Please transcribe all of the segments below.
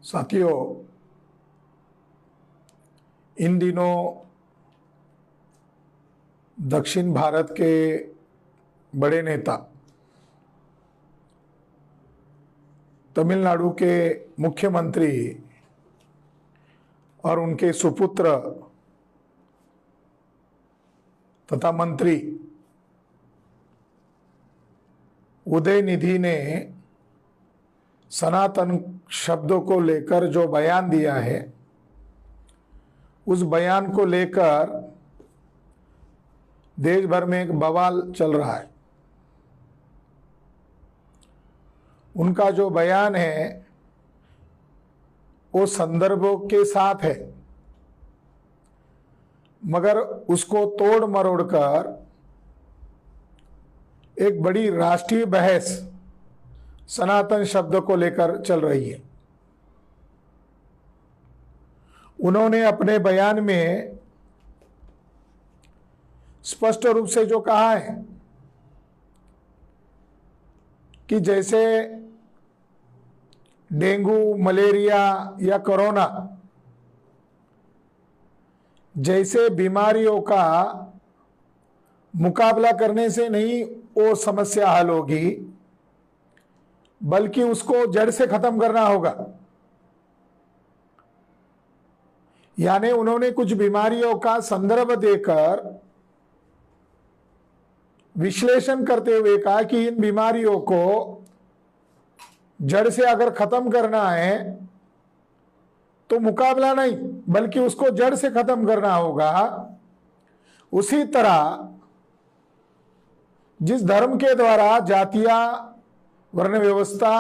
साथियों, इन दिनों दक्षिण भारत के बड़े नेता तमिलनाडु के मुख्यमंत्री और उनके सुपुत्र तथा मंत्री उदयनिधि ने सनातन शब्दों को लेकर जो बयान दिया है, उस बयान को लेकर देश भर में एक बवाल चल रहा है। उनका जो बयान है वो संदर्भों के साथ है, मगर उसको तोड़ मरोड़ कर एक बड़ी राष्ट्रीय बहस सनातन शब्द को लेकर चल रही है। उन्होंने अपने बयान में स्पष्ट रूप से जो कहा है कि जैसे डेंगू, मलेरिया या कोरोना जैसे बीमारियों का मुकाबला करने से नहीं वो समस्या हल होगी, बल्कि उसको जड़ से खत्म करना होगा। यानी उन्होंने कुछ बीमारियों का संदर्भ देकर विश्लेषण करते हुए कहा कि इन बीमारियों को जड़ से अगर खत्म करना है तो मुकाबला नहीं, बल्कि उसको जड़ से खत्म करना होगा। उसी तरह जिस धर्म के द्वारा जातीय वर्ण व्यवस्था,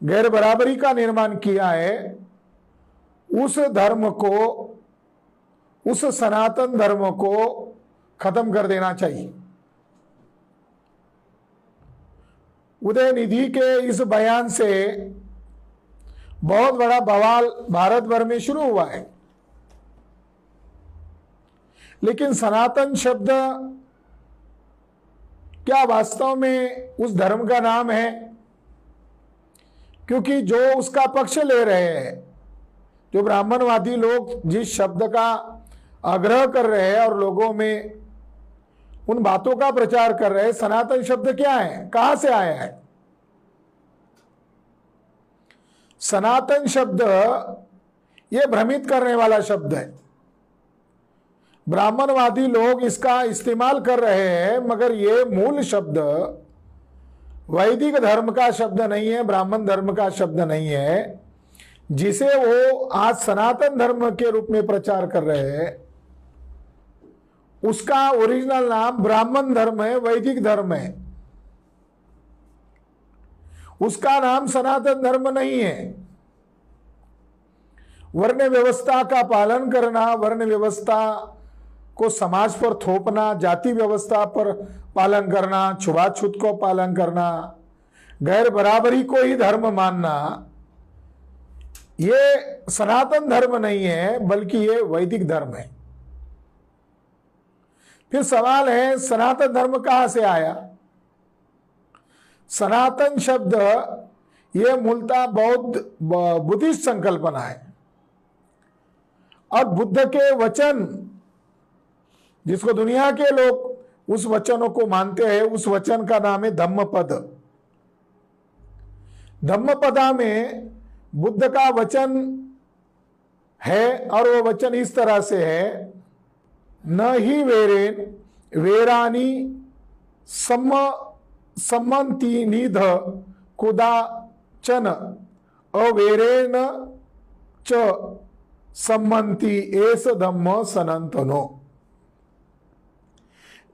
गैर बराबरी का निर्माण किया है, उस धर्म को, उस सनातन धर्म को खत्म कर देना चाहिए। उदयनिधि के इस बयान से बहुत बड़ा बवाल भारत भर में शुरू हुआ है। लेकिन सनातन शब्द क्या वास्तव में उस धर्म का नाम है? क्योंकि जो उसका पक्ष ले रहे हैं, जो ब्राह्मणवादी लोग जिस शब्द का आग्रह कर रहे हैं और लोगों में उन बातों का प्रचार कर रहे हैं, सनातन शब्द क्या है, कहां से आया है? सनातन शब्द ये भ्रमित करने वाला शब्द है। ब्राह्मणवादी लोग इसका इस्तेमाल कर रहे हैं, मगर ये मूल शब्द वैदिक धर्म का शब्द नहीं है, ब्राह्मण धर्म का शब्द नहीं है, जिसे वो आज सनातन धर्म के रूप में प्रचार कर रहे हैं। उसका ओरिजिनल नाम ब्राह्मण धर्म है, वैदिक धर्म है। उसका नाम सनातन धर्म नहीं है। वर्ण व्यवस्था का पालन करना, वर्ण व्यवस्था को समाज पर थोपना, जाति व्यवस्था पर पालन करना, छुआछूत को पालन करना, गैर बराबरी को ही धर्म मानना, ये सनातन धर्म नहीं है, बल्कि ये वैदिक धर्म है। फिर सवाल है, सनातन धर्म कहां से आया? सनातन शब्द ये मूलतः बौद्ध बुद्धिस्ट संकल्पना है, और बुद्ध के वचन, जिसको दुनिया के लोग उस वचनों को मानते हैं, उस वचन का नाम है धम्मपद। धम्मपदा में बुद्ध का वचन है, और वो वचन इस तरह से है, न ही वेरेन वेरानी सम्मति निध कुदाचन अवेरेन च सम्मति एस धम्म सनातनो।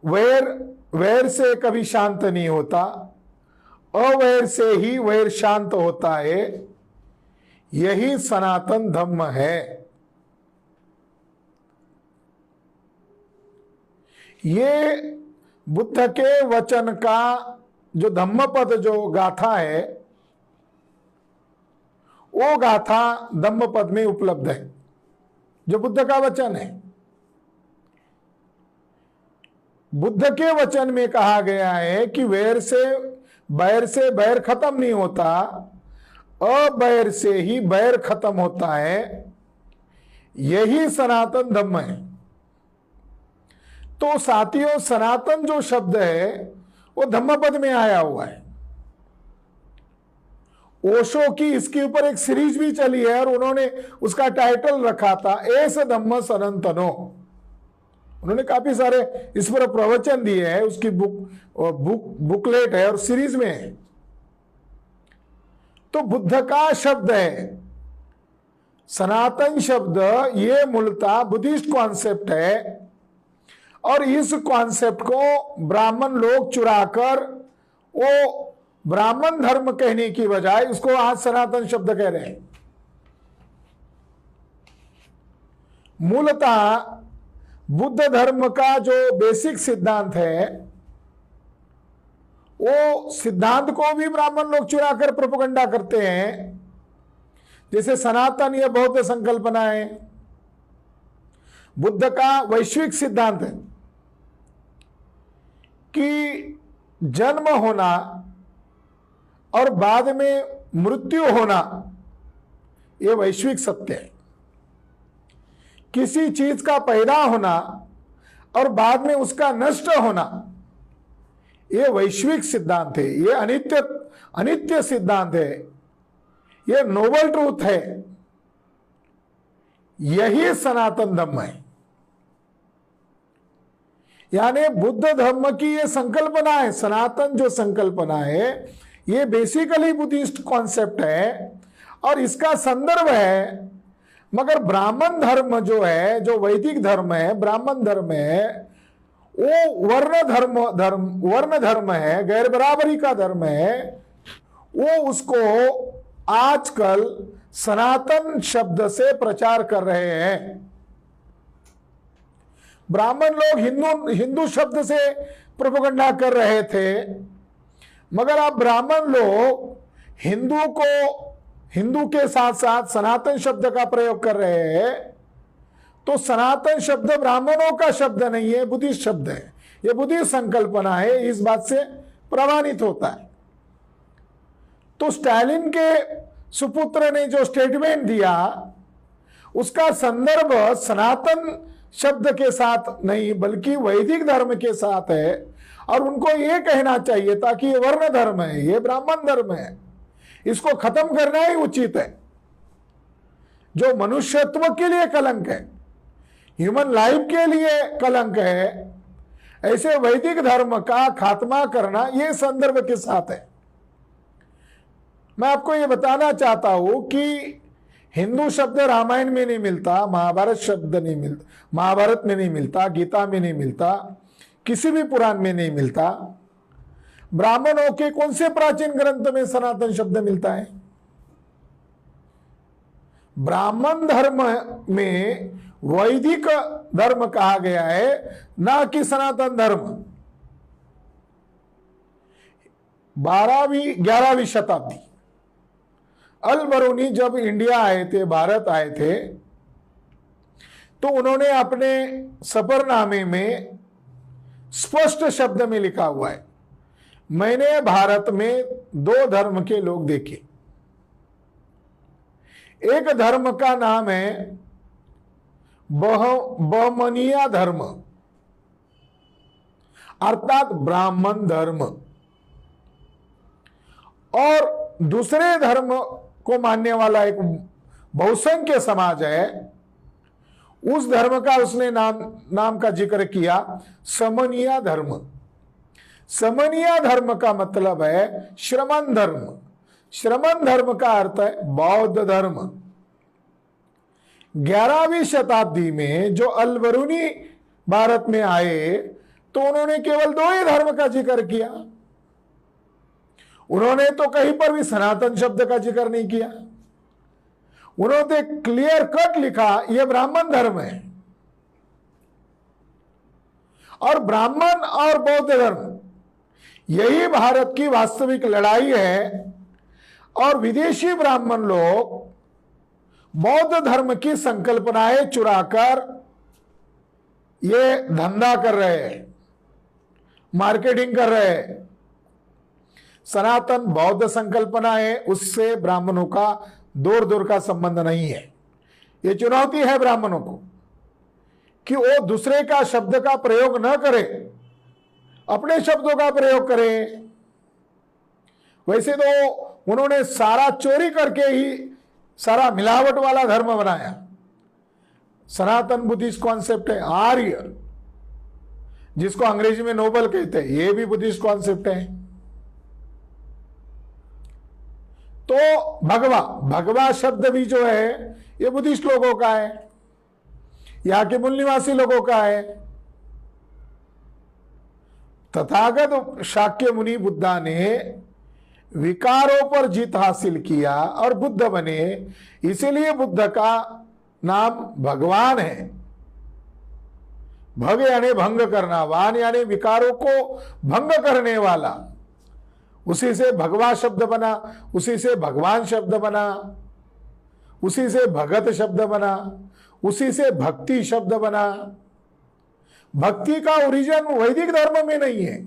वैर से कभी शांत नहीं होता, अवैर से ही वैर शांत होता है, यही सनातन धर्म है। ये बुद्ध के वचन का जो धम्मपद जो गाथा है, वो गाथा धम्मपद में उपलब्ध है, जो बुद्ध का वचन है। बुद्ध के वचन में कहा गया है कि बैर से बैर खत्म नहीं होता, अबैर से ही बैर खत्म होता है, यही सनातन धम्म है। तो साथियों, सनातन जो शब्द है वो धम्मपद में आया हुआ है। ओशो की इसके ऊपर एक सीरीज भी चली है और उन्होंने उसका टाइटल रखा था एस धम्म सनातनो। उन्होंने काफी सारे इस पर प्रवचन दिए हैं, उसकी बुकलेट है और सीरीज में है। तो बुद्ध का शब्द है सनातन शब्द, ये मूलतः बुद्धिस्ट कॉन्सेप्ट है और इस कॉन्सेप्ट को ब्राह्मण लोग चुराकर वो ब्राह्मण धर्म कहने की बजाय उसको आज सनातन शब्द कह रहे हैं। मूलतः बुद्ध धर्म का जो बेसिक सिद्धांत है वो सिद्धांत को भी ब्राह्मण लोग चुराकर प्रोपेगेंडा करते हैं। जैसे सनातन ये बौद्ध संकल्पना है, बुद्ध का वैश्विक सिद्धांत है कि जन्म होना और बाद में मृत्यु होना यह वैश्विक सत्य है। किसी चीज का पैदा होना और बाद में उसका नष्ट होना यह वैश्विक सिद्धांत है, यह अनित्य सिद्धांत है, यह नोबल ट्रूथ है, यही सनातन धर्म है। यानी बुद्ध धर्म की यह संकल्पना है, सनातन जो संकल्पना है ये बेसिकली बुद्धिस्ट कॉन्सेप्ट है और इसका संदर्भ है। मगर ब्राह्मण धर्म जो है, जो वैदिक धर्म है, ब्राह्मण धर्म है, वो वर्ण धर्म है, गैर बराबरी का धर्म है। वो उसको आजकल सनातन शब्द से प्रचार कर रहे हैं। ब्राह्मण लोग हिंदू शब्द से प्रोपेगेंडा कर रहे थे, मगर अब ब्राह्मण लोग हिंदू के साथ साथ सनातन शब्द का प्रयोग कर रहे हैं। तो सनातन शब्द ब्राह्मणों का शब्द नहीं है, बुद्धिस्ट शब्द है, यह बुद्धिस्ट संकल्पना है, इस बात से प्रमाणित होता है। तो स्टालिन के सुपुत्र ने जो स्टेटमेंट दिया उसका संदर्भ सनातन शब्द के साथ नहीं बल्कि वैदिक धर्म के साथ है और उनको यह कहना चाहिए था कि ये वर्ण धर्म है, ये ब्राह्मण धर्म है, इसको खत्म करना ही उचित है। जो मनुष्यत्व के लिए कलंक है, ह्यूमन लाइफ के लिए कलंक है, ऐसे वैदिक धर्म का खात्मा करना यह संदर्भ के साथ है। मैं आपको यह बताना चाहता हूं कि हिंदू शब्द रामायण में नहीं मिलता, महाभारत शब्द नहीं मिलता, महाभारत में नहीं मिलता, गीता में नहीं मिलता, किसी भी पुराण में नहीं मिलता। ब्राह्मणों के कौन से प्राचीन ग्रंथ में सनातन शब्द मिलता है? ब्राह्मण धर्म में वैदिक धर्म कहा गया है, ना कि सनातन धर्म। 11वीं शताब्दी अल बरूनी जब इंडिया आए थे, भारत आए थे, तो उन्होंने अपने सफरनामे में स्पष्ट शब्द में लिखा हुआ है, मैंने भारत में 2 धर्म के लोग देखे। एक धर्म का नाम है बहमनीय धर्म अर्थात ब्राह्मण धर्म, और दूसरे धर्म को मानने वाला एक बहुसंख्य समाज है, उस धर्म का उसने नाम का जिक्र किया समनीय धर्म। समनीय धर्म का मतलब है श्रमण धर्म। श्रमण धर्म का अर्थ है बौद्ध धर्म। 11वीं शताब्दी में जो अल बरूनी भारत में आए तो उन्होंने केवल 2 ही धर्म का जिक्र किया, उन्होंने तो कहीं पर भी सनातन शब्द का जिक्र नहीं किया। उन्होंने क्लियर कट लिखा यह ब्राह्मण धर्म है। और ब्राह्मण और बौद्ध धर्म यही भारत की वास्तविक लड़ाई है। और विदेशी ब्राह्मण लोग बौद्ध धर्म की संकल्पनाएं चुराकर ये धंधा कर रहे हैं, मार्केटिंग कर रहे हैं। सनातन बौद्ध संकल्पना है, उससे ब्राह्मणों का दूर दूर का संबंध नहीं है। ये चुनौती है ब्राह्मणों को कि वो दूसरे का शब्द का प्रयोग न करे, अपने शब्दों का प्रयोग करें। वैसे तो उन्होंने सारा चोरी करके ही सारा मिलावट वाला धर्म बनाया। सनातन बुद्धिस्ट कॉन्सेप्ट है, आर्य, जिसको अंग्रेजी में नोबल कहते हैं, ये भी बुद्धिस्ट कॉन्सेप्ट है। तो भगवा, भगवा शब्द भी जो है ये बुद्धिस्ट लोगों का है, यहां के मूल निवासी लोगों का है। तथागत शाक्य मुनि बुद्धा ने विकारों पर जीत हासिल किया और बुद्ध बने, इसीलिए बुद्ध का नाम भगवान है। भग यानी भंग करना, वान यानी विकारों को भंग करने वाला। उसी से भगवा शब्द बना, उसी से भगवान शब्द बना, उसी से भगत शब्द बना, उसी से भक्ति शब्द बना। भक्ति का ओरिजिन वैदिक धर्म में नहीं है,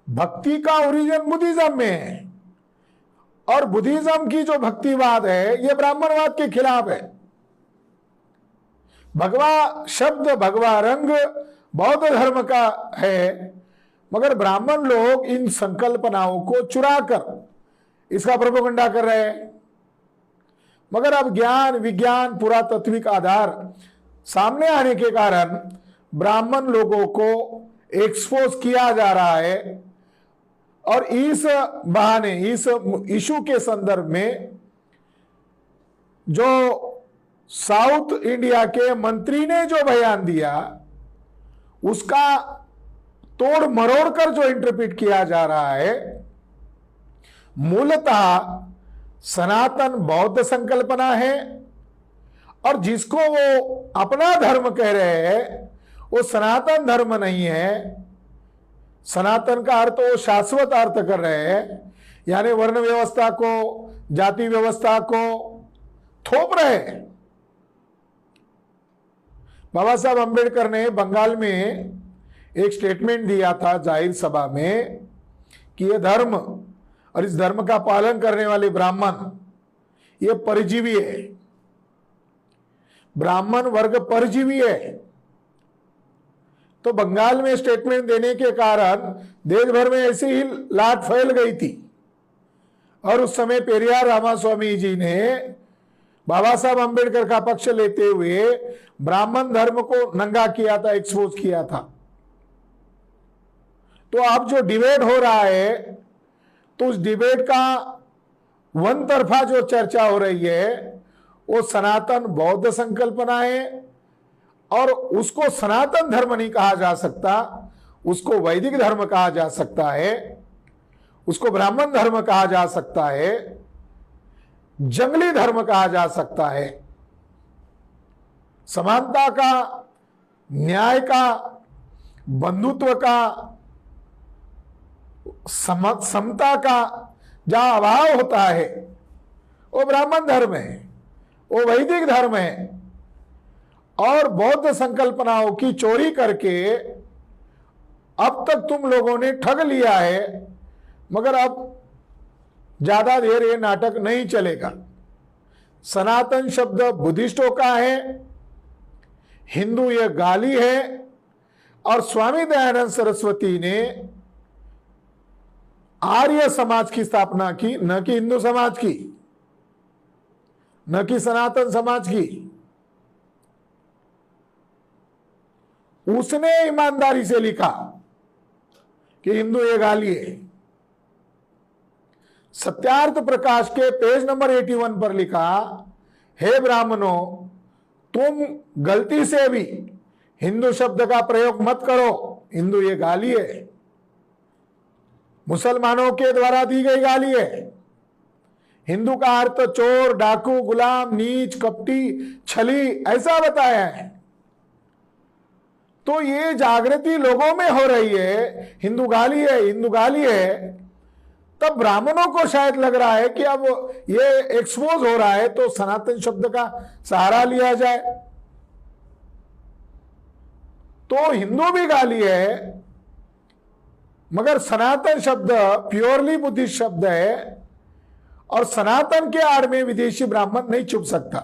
भक्ति का ओरिजिन बुद्धिज्म में है। और बुद्धिज्म की जो भक्तिवाद है ये ब्राह्मणवाद के खिलाफ है। भगवा शब्द, भगवा रंग बौद्ध धर्म का है, मगर ब्राह्मण लोग इन संकल्पनाओं को चुराकर इसका प्रोपेगेंडा कर रहे हैं। मगर अब ज्ञान, विज्ञान, पुरातात्विक आधार सामने आने के कारण ब्राह्मण लोगों को एक्सपोज किया जा रहा है। और इस बहाने, इस इशू के संदर्भ में जो साउथ इंडिया के मंत्री ने जो बयान दिया, उसका तोड़ मरोड़ कर जो इंटरप्रेट किया जा रहा है, मूलतः सनातन बौद्ध संकल्पना है। और जिसको वो अपना धर्म कह रहे हैं वो सनातन धर्म नहीं है। सनातन का अर्थ वो शाश्वत अर्थ कर रहे हैं, यानी वर्ण व्यवस्था को, जाति व्यवस्था को थोप रहे हैं। बाबा साहब अंबेडकर ने बंगाल में एक स्टेटमेंट दिया था जाहिर सभा में कि यह धर्म और इस धर्म का पालन करने वाले ब्राह्मण ये परजीवी है, ब्राह्मण वर्ग परजीवी है। तो बंगाल में स्टेटमेंट देने के कारण देश भर में ऐसी ही लाट फैल गई थी। और उस समय पेरियार रामास्वामी जी ने बाबा साहब अंबेडकर का पक्ष लेते हुए ब्राह्मण धर्म को नंगा किया था, एक्सपोज किया था। तो अब जो डिबेट हो रहा है, तो उस डिबेट का वन तरफा जो चर्चा हो रही है वो सनातन बौद्ध संकल्पना है। और उसको सनातन धर्म नहीं कहा जा सकता, उसको वैदिक धर्म कहा जा सकता है, उसको ब्राह्मण धर्म कहा जा सकता है, जंगली धर्म कहा जा सकता है। समानता का, न्याय का, बंधुत्व का, समता का जहां अभाव होता है वो ब्राह्मण धर्म है, वो वैदिक धर्म है। और बौद्ध संकल्पनाओं की चोरी करके अब तक तुम लोगों ने ठग लिया है, मगर अब ज्यादा देर ये नाटक नहीं चलेगा। सनातन शब्द बुद्धिस्टों का है, हिंदू ये गाली है। और स्वामी दयानंद सरस्वती ने आर्य समाज की स्थापना की, न कि हिंदू समाज की, न कि सनातन समाज की। उसने ईमानदारी से लिखा कि हिंदू ये गाली है। सत्यार्थ प्रकाश के पेज नंबर 81 पर लिखा, हे ब्राह्मणों, तुम गलती से भी हिंदू शब्द का प्रयोग मत करो, हिंदू ये गाली है, मुसलमानों के द्वारा दी गई गाली है। हिंदू का अर्थ चोर, डाकू, गुलाम, नीच, कपटी, छली ऐसा बताया है। तो ये जागृति लोगों में हो रही है, हिंदू गाली है, हिंदू गाली है। तब ब्राह्मणों को शायद लग रहा है कि अब ये एक्सपोज हो रहा है तो सनातन शब्द का सहारा लिया जाए। तो हिंदू भी गाली है, मगर सनातन शब्द प्योरली बुद्धिस्ट शब्द है और सनातन के आड़ में विदेशी ब्राह्मण नहीं छुप सकता,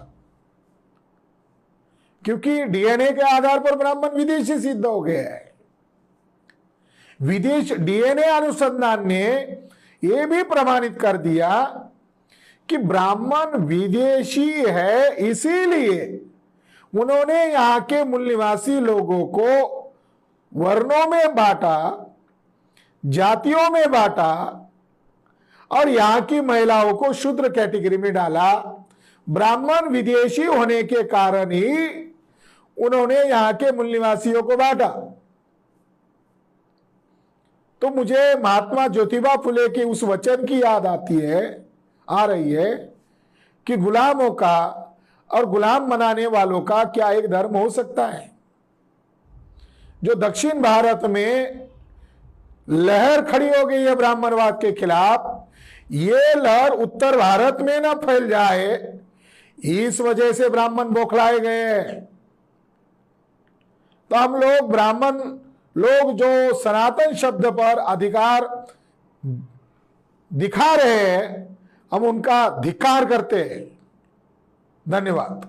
क्योंकि डीएनए के आधार पर ब्राह्मण विदेशी सिद्ध हो गया है। विदेश डीएनए अनुसंधान ने यह भी प्रमाणित कर दिया कि ब्राह्मण विदेशी है, इसीलिए उन्होंने यहां के मूल निवासी लोगों को वर्णों में बांटा, जातियों में बांटा और यहां की महिलाओं को शूद्र कैटेगरी में डाला। ब्राह्मण विदेशी होने के कारण ही उन्होंने यहां के मूल निवासियों को बांटा। तो मुझे महात्मा ज्योतिबा फुले के उस वचन की याद आ रही है कि गुलामों का और गुलाम बनाने वालों का क्या एक धर्म हो सकता है। जो दक्षिण भारत में लहर खड़ी हो गई है ब्राह्मणवाद के खिलाफ, ये लहर उत्तर भारत में ना फैल जाए, इस वजह से ब्राह्मण बौखलाए गए हैं। तो हम लोग ब्राह्मण लोग जो सनातन शब्द पर अधिकार दिखा रहे हैं, हम उनका धिक्कार करते हैं। धन्यवाद।